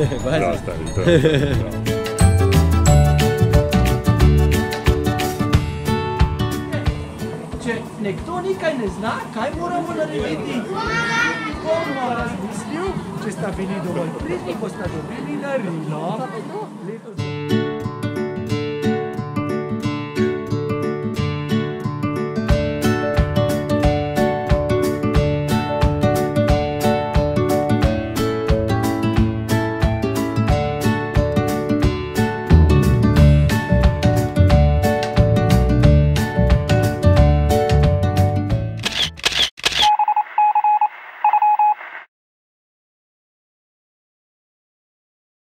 Da, stari, Če nekdo nekaj ne zna, kaj moramo narediti? Bom razmislil, če sta bili dovolj pridni, boste dobili darilo.